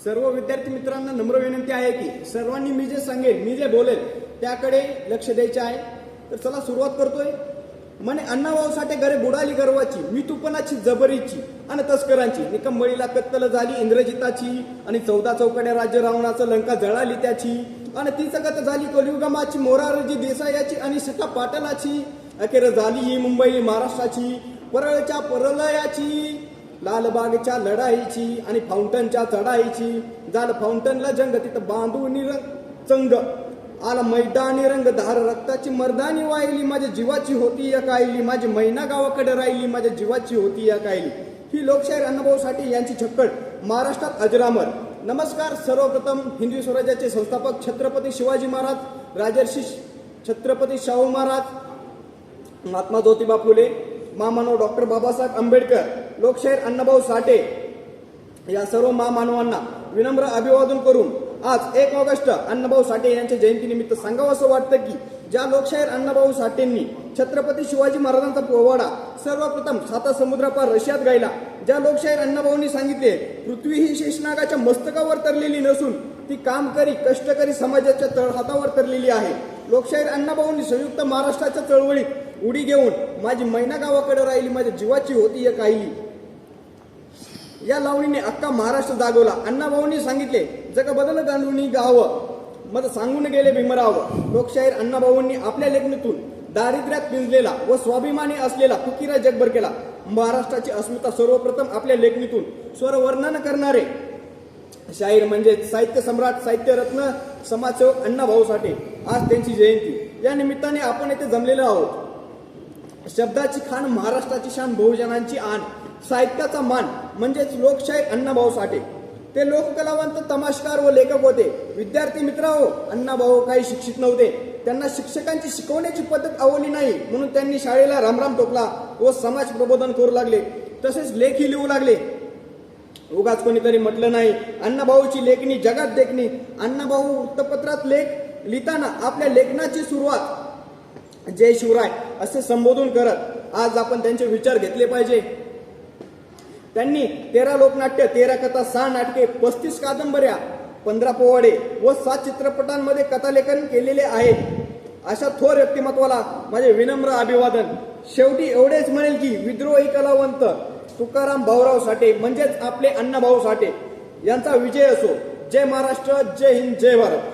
सर्व विद्यार्थी मित्रांना नम्र विनंती आहे की सर्वांनी मी जे सांगेल, मी जे बोलेल त्याकडे लक्ष द्यायचे आहे। तर चला सुरुवात करतोय। म्हणे अण्णाभाऊ साठे घरे बुडाली गर्वाची, मी तुपणाची जबरीची आणि तस्करांची, निकंबळीला कत्तल झाली इंद्रजिताची आणि 14 चौकड्या राज्य रावणाचं लंका जळाली त्याची आणि ती सगत झाली कलियुगमाची मोरारजी देसायाची आणि सटा पाटलाची, अखेर झाली ही मुंबई महाराष्ट्राची, परळच्या परलयाची, लालबागच्या लढाईची आणि फाउंटनच्या चढाईची, झालं फाउंटनला जंग तिथं बांधून चंग आला मैदानी रंग, धार रक्ताची मर्दानी वाहिली, माझ्या जीवाची होती या कायली, माझी मैना गावाकडे राहिली, माझ्या जीवाची होती या कायली। ही लोकशाहीर अण्णाभाऊ साठे यांची छक्कड महाराष्ट्रात अजरामर। नमस्कार। सर्वप्रथम हिंदवी स्वराज्याचे संस्थापक छत्रपती शिवाजी महाराज, राजर्षी छत्रपती शाहू महाराज, महात्मा ज्योतिबा फुले, महामानव डॉक्टर बाबासाहेब आंबेडकर, लोकशाहीर अण्णाभाऊ साठे या सर्व महामानवांना विनम्र अभिवादन करून आज 1 ऑगस्ट अण्णाभाऊ साठे यांच्या जयंतीनिमित्त सांगावं असं वाटतं की ज्या लोकशाहीर अण्णाभाऊ साठेंनी छत्रपती शिवाजी महाराजांचा पोवाडा सर्वप्रथम 7 समुद्रापार रशियात गायला, ज्या लोकशाहीर अण्णाभाऊंनी सांगितले पृथ्वी ही शेषनागाच्या मस्तकावर तरलेली नसून ती कामकरी कष्टकरी समाजाच्या तळहातावर तरलेली आहे, लोकशाहीर अण्णाभाऊंनी संयुक्त महाराष्ट्राच्या चळवळीत उडी घेऊन माझी मैना गावाकडे राहिली, माझ्या जीवाची होती एक काहिली या लावणीने अख्खा महाराष्ट्र जागवला। अण्णाभाऊंनी सांगितले जग बदल गांधूनी गावं, मग सांगून गेले भीमराव। लोकशाहीर अण्णाभाऊंनी आपल्या लेखणीतून दारिद्र्यात पिंजलेला व स्वाभिमानी असलेला फकीरा जगभर केला। महाराष्ट्राची अस्मिता सर्वप्रथम आपल्या लेखणीतून स्वरवर्णन करणारे शाहीर म्हणजे साहित्य सम्राट, साहित्य रत्न, समाजसेवक अण्णाभाऊ साठे। आज त्यांची जयंती, या निमित्ताने आपण येथे जमलेलो आहोत। शब्दाची खाण महाराष्ट्राची शान, बहुजनांची आण, साहित्याचा मान म्हणजेच लोकशाहीर अण्णाभाऊ साठे। ते लोककलावंत, तमाशकार व लेखक होते। विद्यार्थी मित्रांनो, अण्णाभाऊ काही शिक्षित नव्हते, त्यांना शिक्षकांची शिकवण्याची पद्धत आवडली नाही म्हणून त्यांनी शाळेला रामराम ठोकला व समाज प्रबोधन करू लागले, तसेच लेखही लिहू लागले। उगाच कोणीतरी म्हटलं नाही अण्णाभाऊची लेखणी जगात देखणी। अण्णाभाऊ वृत्तपत्रात लेख लिहिताना आपल्या लेखनाची सुरुवात जय शिवराय असे संबोधन करत आज आपण त्यांचे विचार घेतले पाहिजे। त्यांनी 13 लोकनाट्य, 13 कथा, 6 नाटके, 35 कादंबऱ्या, 15 पोवाडे व 7 चित्रपटांमध्ये कथालेखन केलेले आहे। अशा थोर व्यक्तिमत्वाला माझे विनम्र अभिवादन। शेवटी एवढेच म्हणेल की विद्रोही कलावंत तुकाराम भाऊराव साठे म्हणजेच आपले अण्णाभाऊ साठे यांचा विजय असो। जय महाराष्ट्र, जय हिंद, जय भारत।